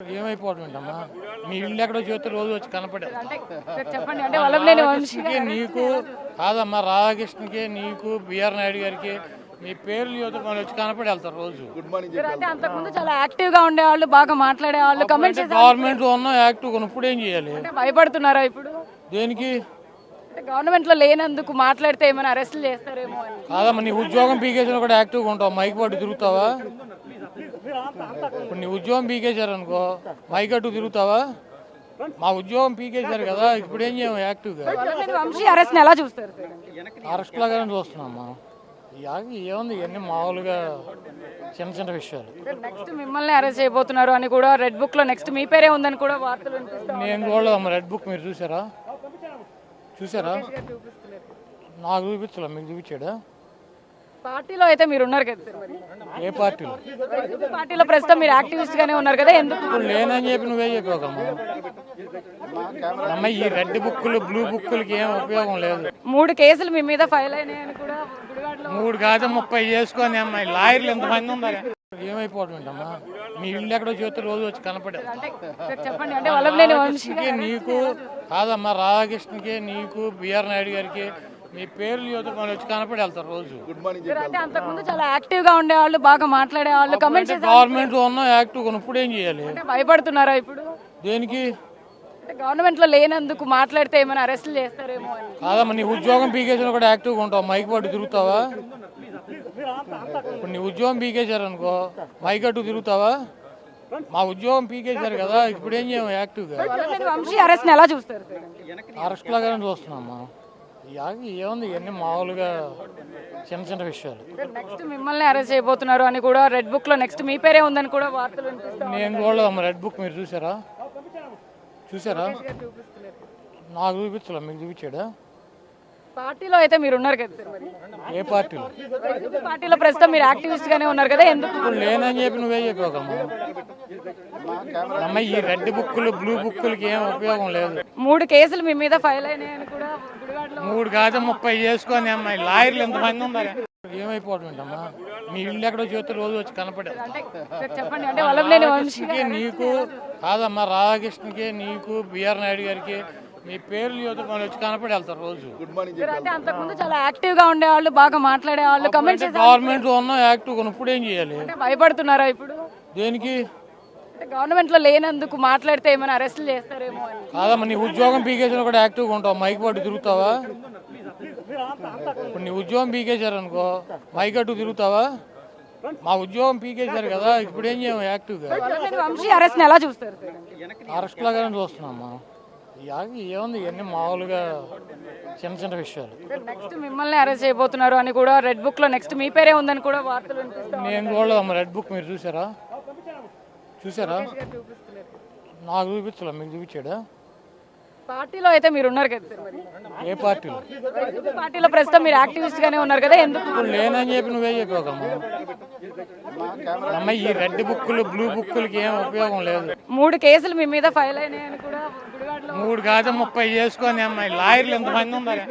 ఏమైపోవటమేంటమ్మా, మీ ఇల్లు ఎక్కడో చేస్తే రోజు వచ్చి కనపడే చెప్పండి. అంటే వల్లభనేని వంశీ నీకు కాదమ్మా, రాధాకృష్ణకి నీకు బిఆర్ నాయుడు గారికి మీ పేర్లు యువత మనం వచ్చి కనపడి వెళ్తారు రోజు. అంటే అంతకుముందు చాలా యాక్టివ్ గా ఉండేవాళ్ళు, బాగా మాట్లాడేవాళ్ళు, కమెంట్స్ గవర్నమెంట్ లో ఉన్న యాక్టివ్ ఇప్పుడు ఏం చేయాలి? భయపడుతున్నారా ఇప్పుడు? దేనికి? గవర్నమెంట్ లో లేనందుకు మాట్లాడితే ఏమైనా అరెస్టులు చేస్తారేమో అని. కాదమ్మా, నీ ఉద్యోగం పీకేసిన కూడా యాక్టివ్గా ఉంటావు, మైక్ పట్టు తిరుగుతావా? ఇప్పుడు నీ ఉద్యోగం పీకేశారు అనుకో, మైక్ అట్టు తిరుగుతావా? మా ఉద్యోగం పీకేశారు కదా, ఇప్పుడు ఏం చేయము యాక్టివ్గా. వంశీ అరెస్ట్ ఎలా చూస్తారు? అరెస్ట్ లాగానే చూస్తున్నామ్మా. ఏముంది, ఇవన్నీ మామూలుగా చిన్న చిన్న విషయాలు. నెక్స్ట్ మిమ్మల్ని అరెస్ట్ చేయబోతున్నారు అని కూడా రెడ్ బుక్ లో నెక్స్ట్ మీ పేరే ఉందని కూడా వార్తలు వినిపిస్తాయి. నేను చూడలేదమ్మా రెడ్ బుక్, మీరు చూసారా? నాకు చూపించలే, మీకు చూపించాడా? పార్టీలో అయితే మీరు ఉన్నారు కదా. ఏ పార్టీలో? పార్టీలో ప్రస్తుతం మీరు యాక్టివిస్ట్ గానే ఉన్నారు కదా, ఎందుకు? ఇప్పుడు లేనని చెప్పి నువ్వే చెప్పావమ్మా. అమ్మాయి ఈ రెడ్ బుక్కులు బ్లూ బుక్కులకి ఏం ఉపయోగం లేదు. 3 కేసులు మీ మీద ఫైల్ అయినాయని కూడా గుడివాడలో. 3 కాదు 30 చేసుకొని అమ్మాయి లాయర్లు ఎంతమంది ఉన్నారు? ఏమైపోవటమేంటమ్మా, మీ ఇల్లు ఎక్కడో చేస్తే రోజు వచ్చి కనపడే చెప్పండి. అంటే వల్లభనేని వంశీ నీకు కాదమ్మా, రాధాకృష్ణకి నీకు బిఆర్ నాయుడు గారికి మీ పేర్లు యువత మనం వచ్చి కనపడి వెళ్తారు రోజు. అంటే అంతకుముందు చాలా యాక్టివ్ గా ఉండేవాళ్ళు, బాగా మాట్లాడేవాళ్ళు, కమెంట్స్ గవర్నమెంట్ లో ఉన్న యాక్టివ్ ఇప్పుడు ఏం చేయాలి? భయపడుతున్నారా ఇప్పుడు? దేనికి? గవర్నమెంట్ లో లేనందుకు మాట్లాడితే ఏమైనా అరెస్టులు చేస్తారేమో అని. కాదమ్మా, నీ ఉద్యోగం పీకేసిన కూడా యాక్టివ్గా ఉంటావు, మైక్ పట్టు తిరుగుతావా? ఇప్పుడు నీ ఉద్యోగం పీకేశారు అనుకో, మైక్ అట్టు తిరుగుతావా? మా ఉద్యోగం పీకేశారు కదా, ఇప్పుడు ఏం చేయము యాక్టివ్గా. వంశీ అరెస్ట్ ఎలా చూస్తారు? అరెస్ట్ లాగానే చూస్తున్నామ్మా. ఏముంది, ఇవన్నీ మామూలుగా చిన్న చిన్న విషయాలు. నెక్స్ట్ మిమ్మల్ని అరెస్ట్ చేయబోతున్నారు అని కూడా రెడ్ బుక్ లో నెక్స్ట్ మీ పేరే ఉందని కూడా వార్తలు వినిపిస్తాయి. నేను చూడలేదమ్మా రెడ్ బుక్, మీరు చూసారా? నాకు చూపించలే, మీకు చూపించాడా? పార్టీలో అయితే మీరు ఉన్నారు కదా. ఏ పార్టీలో? పార్టీలో ప్రస్తుతం మీరు యాక్టివిస్ట్ గానే ఉన్నారు కదా, ఎందుకు? ఇప్పుడు లేనని చెప్పి నువ్వే చెప్పావమ్మా. అమ్మాయి ఈ రెడ్ బుక్కులు బ్లూ బుక్కులకి ఏం ఉపయోగం లేదు. 3 కేసులు మీ మీద ఫైల్ అయినాయని కూడా గుడివాడలో. 3 కాదు 30 చేసుకొని అమ్మాయి లాయర్లు ఎంతమంది ఉన్నారు? ఏమైపోవటమేంటమ్మా, మీ ఇల్లు ఎక్కడో చేస్తే రోజు వచ్చి కనపడే చెప్పండి. అంటే వల్లభనేని వంశీ నీకు కాదమ్మా, రాధాకృష్ణకి నీకు బిఆర్ నాయుడు గారికి మీ పేర్లు యువత మనం వచ్చి కనపడి వెళ్తారు రోజు. అంటే అంతకుముందు చాలా యాక్టివ్ గా ఉండేవాళ్ళు, బాగా మాట్లాడేవాళ్ళు, కమెంట్స్ గవర్నమెంట్ లో ఉన్న యాక్టివ్ ఇప్పుడు ఏం చేయాలి? భయపడుతున్నారా ఇప్పుడు? దేనికి? గవర్నమెంట్ లో లేనందుకు మాట్లాడితే ఏమైనా అరెస్టులు చేస్తారేమో అని. కాదమ్మా, నీ ఉద్యోగం పీకేసిన కూడా యాక్టివ్గా ఉంటావు, మైక్ పట్టు తిరుగుతావా? ఇప్పుడు నీ ఉద్యోగం పీకేశారు అనుకో, మైక్ అట్టు తిరుగుతావా? మా ఉద్యోగం పీకేశారు కదా, ఇప్పుడు ఏం చేయము యాక్టివ్గా. వంశీ అరెస్ట్ ఎలా చూస్తారు? అరెస్ట్ లాగానే చూస్తున్నామ్మా. ఏముంది, ఇవన్నీ మామూలుగా చిన్న చిన్న విషయాలు. నెక్స్ట్ మిమ్మల్ని అరెస్ట్ చేయబోతున్నారు అని కూడా రెడ్ బుక్ లో నెక్స్ట్ మీ పేరే ఉందని కూడా వార్తలు వినిపిస్తాయి. నేను చూడలేదమ్మా రెడ్ బుక్, మీరు చూసారా? నాకు చూపించలే, మీకు చూపించాడా? పార్టీలో అయితే మీరు ఉన్నారు కదా. ఏ పార్టీలో? పార్టీలో ప్రస్తుతం మీరు యాక్టివిస్ట్ గానే ఉన్నారు కదా, ఎందుకు? ఇప్పుడు లేనని చెప్పి నువ్వే చెప్పావమ్మా. అమ్మాయి ఈ రెడ్ బుక్కులు బ్లూ బుక్కులకి ఏం ఉపయోగం లేదు. 3 కేసులు మీ మీద ఫైల్ అయినాయని కూడా గుడివాడలో. 3 కాదు 30 చేసుకొని అమ్మాయి లాయర్లు ఎంతమంది ఉన్నారు?